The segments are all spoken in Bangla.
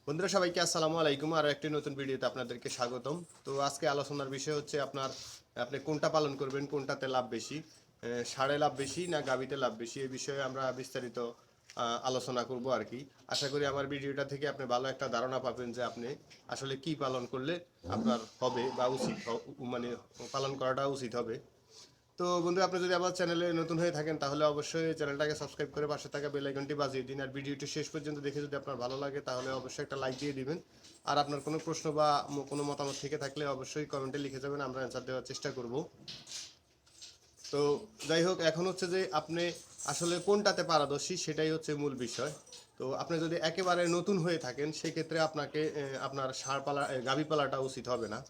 বন্ধুরা সবাইকে আসসালামু আলাইকুম। আর একটি নতুন ভিডিওতে আপনাদেরকে স্বাগতম। তো আজকে আলোচনার বিষয় হচ্ছে আপনি কোনটা পালন করবেন, কোনটাতে লাভ বেশি, ষাঁড়ে লাভ বেশি না গাভীতে লাভ বেশি, এই বিষয়ে আমরা বিস্তারিত আলোচনা করব আর কি। আশা করি আমার ভিডিওটা থেকে আপনি ভালো একটা ধারণা পাবেন যে আপনি আসলে কি পালন করলে আপনার হবে বা মানে পালন করাটা উচিত হবে। তো বন্ধু, আপনি যদি আমার চ্যানেলে নতুন হয়ে থাকেন তাহলে অবশ্যই চ্যানেলটাকে সাবস্ক্রাইব করে পাশে থাকা বেল আইকনটি বাজিয়ে দিন। আর ভিডিওটি শেষ পর্যন্ত দেখে যদি আপনার ভালো লাগে তাহলে অবশ্যই একটা লাইক দিয়ে দিবেন। আর আপনার কোনো প্রশ্ন বা কোনো মতামত থেকে থাকলে অবশ্যই কমেন্টে লিখে যাবেন, আমরা অ্যান্সার দেওয়ার চেষ্টা করব। তো যাই হোক, এখন হচ্ছে যে আপনি আসলে কোনটাতে পারদর্শী সেটাই হচ্ছে মূল বিষয়। তো আপনি যদি একেবারে নতুন হয়ে থাকেন সেক্ষেত্রে আপনাকে আপনার ষাঁড় পালা গাভী পালাটা উচিত হবে না।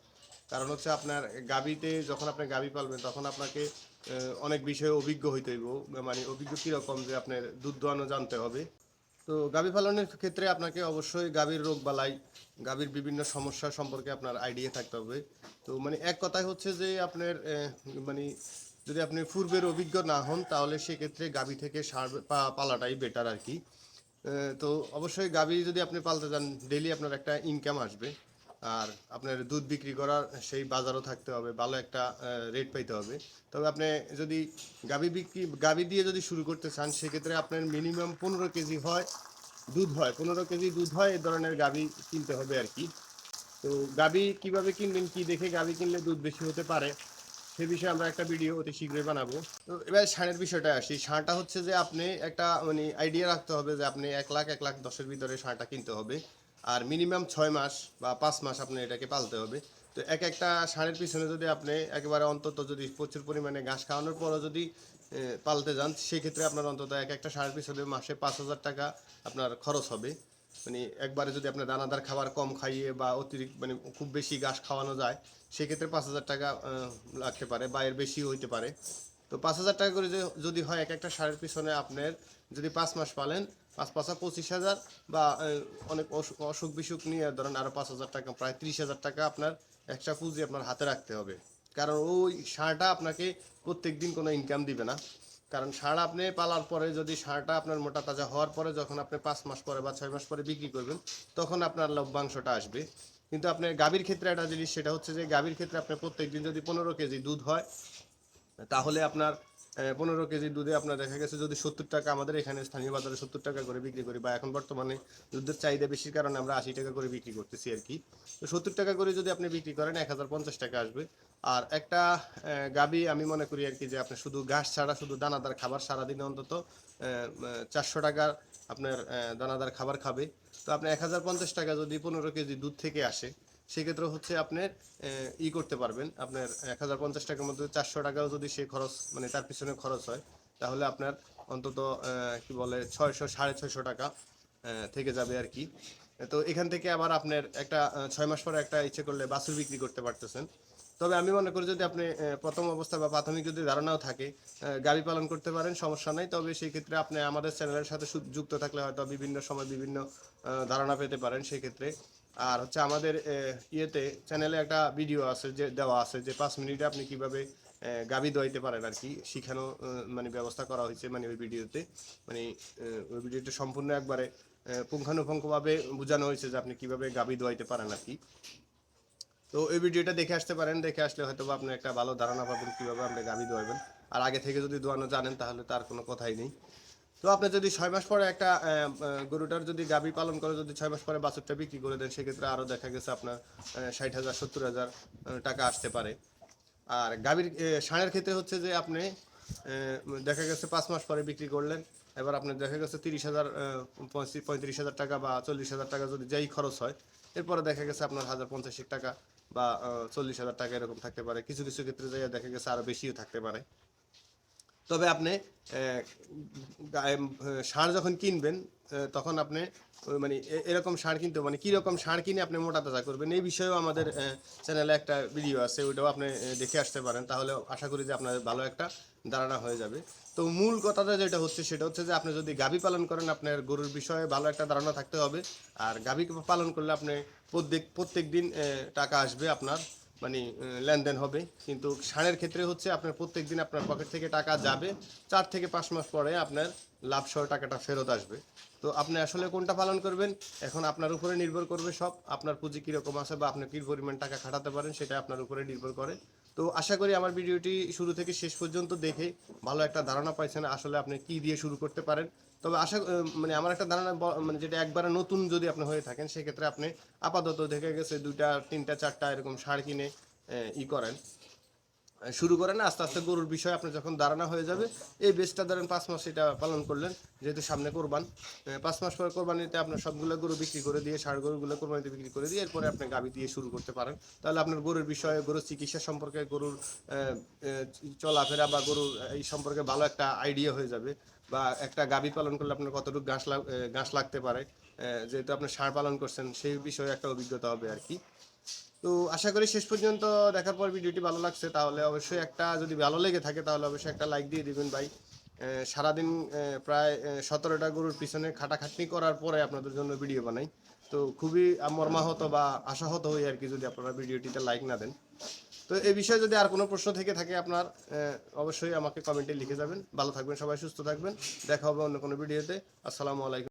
কারণ হচ্ছে আপনার গাভীতে যখন আপনি গাভী পালবেন তখন আপনাকে অনেক বিষয়ে অভিজ্ঞ হইতে হইব। মানে অভিজ্ঞ কীরকম, যে আপনার দুধ দোয়ানো জানতে হবে। তো গাভী পালনের ক্ষেত্রে আপনাকে অবশ্যই গাভীর রোগ বালাই, গাভীর বিভিন্ন সমস্যা সম্পর্কে আপনার আইডিয়া থাকতে হবে। তো মানে এক কথায় হচ্ছে যে আপনার মানে যদি আপনি পূর্বের অভিজ্ঞ না হন তাহলে সেক্ষেত্রে গাভী থেকে ষাঁড় পালাটাই বেটার আর কি। তো অবশ্যই গাভী যদি আপনি পালতে যান ডেইলি আপনার একটা ইনকাম আসবে। আর আপনার দুধ বিক্রি করার সেই বাজারও থাকতে হবে, ভালো একটা রেট পাইতে হবে। তবে আপনি যদি গাভী দিয়ে যদি শুরু করতে চান সেক্ষেত্রে আপনার মিনিমাম 15 কেজি দুধ হয়, 15 কেজি দুধ হয় এই ধরনের গাভী কিনতে হবে আর কি। তো গাভী কিভাবে কিনবেন, কি দেখে গাভী কিনলে দুধ বেশি হতে পারে সে বিষয়ে আমরা একটা ভিডিও অতি শীঘ্রই বানাবো। তো এবার ষাঁড়ের বিষয়টা আসি। ষাঁড়টা হচ্ছে যে আপনি একটা মানে আইডিয়া রাখতে হবে যে আপনি 1 লাখ 1,10,000 ভিতরে ষাঁড়টা কিনতে হবে। আর মিনিমাম 6 মাস বা 5 মাস আপনি এটাকে পালতে হবে। তো একটা ষাঁড়ের পিছনে যদি আপনি একেবারে অন্তত যদি প্রচুর পরিমাণে ঘাস খাওয়ানোর পরও যদি পালতে যান সেক্ষেত্রে আপনার অন্তত একটা ষাঁড়ের পিছনে মাসে 5,000 টাকা আপনার খরচ হবে। মানে একবারে যদি আপনার দানাদার খাবার কম খাইয়ে বা অতিরিক্ত মানে খুব বেশি ঘাস খাওয়ানো যায় সেক্ষেত্রে 5,000 টাকা লাগতে পারে বা এর বেশিও হইতে পারে। তো 5,000 টাকা করে যদি হয় একটা ষাঁড়ের পিছনে আপনার যদি 5 মাস পালেন, 5 × 5 = 25,000। বা অনেক অসুখ বিসুখ নিয়ে ধরেন আরও 5,000 টাকা, প্রায় 30,000 টাকা আপনার এক্সট্রা পুঁজি আপনার হাতে রাখতে হবে। কারণ ওই ষাঁড়টা আপনাকে প্রত্যেক দিন কোনো ইনকাম দিবে না। কারণ ষাঁড় আপনি পালার পরে যদি ষাঁড়টা আপনার মোটা তাজা হওয়ার পরে যখন আপনি 5 মাস পরে বা 6 মাস পরে বিক্রি করবেন তখন আপনার লভ্যাংশটা আসবে। কিন্তু আপনার গাভীর ক্ষেত্রে একটা জিনিস, সেটা হচ্ছে যে গাভীর ক্ষেত্রে আপনার প্রত্যেক দিন যদি 15 কেজি দুধ হয় তাহলে আপনার 15 কেজি দুধে আপনার দেখা গেছে যদি 70 টাকা, আমাদের এখানে স্থানীয় বাজারে 70 টাকা করে বিক্রি করি, বা এখন বর্তমানে দুধের চাহিদা বেশির কারণে আমরা 80 টাকা করে বিক্রি করতেছি আর কি। তো 70 টাকা করে যদি আপনি বিক্রি করেন 1,050 টাকা আসবে। আর একটা গাভী আমি মনে করি আর কি যে আপনি শুধু ঘাস ছাড়া শুধু দানাদার খাবার সারাদিনে অন্তত 400 টাকার আপনার দানাদার খাবার খাবে। তো আপনি 1,050 টাকা যদি 15 কেজি দুধ থেকে আসে সেক্ষেত্রে হচ্ছে আপনার করতে পারবেন। আপনার 1,050 টাকার মধ্যে 400 টাকাও যদি সে খরচ মানে তার পিছনে খরচ হয় তাহলে আপনার অন্তত কি বলে 600 650 টাকা থেকে যাবে আর কি। তো এখান থেকে আবার আপনার একটা 6 মাস পরে একটা ইচ্ছে করলে বাছুর বিক্রি করতে পারতেছেন। তবে আমি মনে করি যদি আপনি প্রথম অবস্থা বা প্রাথমিক যদি ধারণাও থাকে গাভী পালন করতে পারেন, সমস্যা নাই। তবে সেই ক্ষেত্রে আপনি আমাদের চ্যানেলের সাথে যুক্ত থাকলে হয়তো বিভিন্ন সময় বিভিন্ন ধারণা পেতে পারেন সেক্ষেত্রে। আর হচ্ছে আমাদের ইয়েতে চ্যানেলে একটা ভিডিও আছে যে দেওয়া আছে যে 5 মিনিটে আপনি কিভাবে গাভী দোয়াইতে পারেন আর কি, শিখানো মানে ব্যবস্থা করা হয়েছে মানে ওই ভিডিওতে। মানে ওই ভিডিওতে সম্পূর্ণ একবারে পুঙ্খানুপুঙ্খভাবে বোঝানো হয়েছে যে আপনি কিভাবে গাভী দোয়াইতে পারেন আর কি। তো এই ভিডিওটা দেখে আসতে পারেন, দেখে আসলে হয়তো বা আপনি একটা ভালো ধারণা পাবেন কীভাবে আপনি গাভী দোয়াবেন। আর আগে থেকে যদি দোয়ানো জানেন তাহলে তার কোনো কথাই নেই। তো আপনি যদি 6 মাস পরে একটা গরুটার যদি গাভী পালন করে যদি 6 মাস পরে বাছুরটা বিক্রি করে দেন সেক্ষেত্রে আরও দেখা গেছে আপনার 60,000 70,000 টাকা আসতে পারে। আর গাভীর ষাঁড়ের ক্ষেত্রে হচ্ছে যে আপনি দেখা গেছে 5 মাস পরে বিক্রি করলেন, এবার আপনার দেখা গেছে 30,000 35,000 টাকা বা 40,000 টাকা যদি যেই খরচ হয়, এরপরে দেখা গেছে আপনার 1,050 টাকা বা 40,000 টাকা এরকম থাকতে পারে। কিছু কিছু ক্ষেত্রে যাই দেখা গেছে আরও বেশিও থাকতে পারে। তবে আপনি ষাঁড় যখন কিনবেন তখন আপনি মানে এরকম ষাঁড় কিনতে মানে কীরকম ষাঁড় কিনে আপনি মোটা তাজা করবেন এই বিষয়েও আমাদের চ্যানেলে একটা ভিডিও আছে, ওইটাও আপনি দেখে আসতে পারেন। তাহলে আশা করি যে আপনার ভালো একটা ধারণা হয়ে যাবে। তো মূল কথাটা যেটা হচ্ছে সেটা হচ্ছে যে আপনি যদি গাভী পালন করেন আপনার গরুর বিষয়ে ভালো একটা ধারণা থাকতে হবে। আর গাভী পালন করলে আপনি প্রত্যেক দিন টাকা আসবে আপনার, মানে লেনদেন হবে। কিন্তু ষাঁড়ের ক্ষেত্রে হচ্ছে আপনার প্রত্যেক দিন আপনার পকেট থেকে টাকা যাবে, 4 থেকে 5 মাস পরে আপনার লাভ সহ টাকাটা ফেরত আসবে। তো আপনি আসলে কোনটা পালন করবেন এখন আপনার উপরে নির্ভর করবে সব। আপনার পুঁজি কীরকম আছে বা আপনি কী পরিমাণ টাকা খাটাতে পারেন সেটা আপনার উপরে নির্ভর করে। তো আশা করি আমার ভিডিওটি শুরু থেকে শেষ পর্যন্ত দেখে ভালো একটা ধারণা পাইছেন আসলে আপনি কী দিয়ে শুরু করতে পারেন। তবে মানে আমার একটা ধারণা মানে যেটা একবারে নতুন যদি আপনি হয়ে থাকেন সেক্ষেত্রে আপনি আপাতত দেখে গেছে 2টা 3টা 4টা এরকম ষাঁড় কিনে করেন, শুরু করেন না। আস্তে আস্তে গরুর বিষয়ে আপনার যখন ধারণা হয়ে যাবে, এই বেচটা ধরেন 5 মাস এটা পালন করলেন, যেহেতু সামনে কোরবান, 5 মাস পরে কোরবানিতে আপনার সবগুলো গরু বিক্রি করে দিয়ে ষাঁড় গরুগুলো কোরবানিতে বিক্রি করে দিয়ে এরপরে আপনি গাভী দিয়ে শুরু করতে পারেন। তাহলে আপনার গরুর বিষয়ে, গরুর চিকিৎসা সম্পর্কে, গরুর চলাফেরা বা গরুর এই সম্পর্কে ভালো একটা আইডিয়া হয়ে যাবে। বা একটা গাভী পালন করলে আপনার কতটুকু ঘাস লাগতে পারে, যেহেতু আপনি ষাঁড় পালন করছেন সেই বিষয়ে একটা অভিজ্ঞতা হবে আর কি। তো আশা করি শেষ পর্যন্ত দেখার পর ভিডিওটি ভালো লাগছে, তাহলে অবশ্যই একটা, যদি ভালো লেগে থাকে তাহলে অবশ্যই একটা লাইক দিয়ে দিবেন ভাই। সারাদিন প্রায় 17টা গরুর পিছনে খাটাখাটনি করার পরে আপনাদের জন্য ভিডিও বানাই। তো খুবই মর্মাহত বা আশাহত হই আর কি যদি আপনারা ভিডিওটিতে লাইক না দেন। তো এই বিষয়ে যদি আর কোনো প্রশ্ন থেকে থাকে আপনার, অবশ্যই আমাকে কমেন্টে লিখে যাবেন। ভালো থাকবেন সবাই, সুস্থ থাকবেন। দেখা হবে অন্য কোনো ভিডিওতে। আসসালামু আলাইকুম।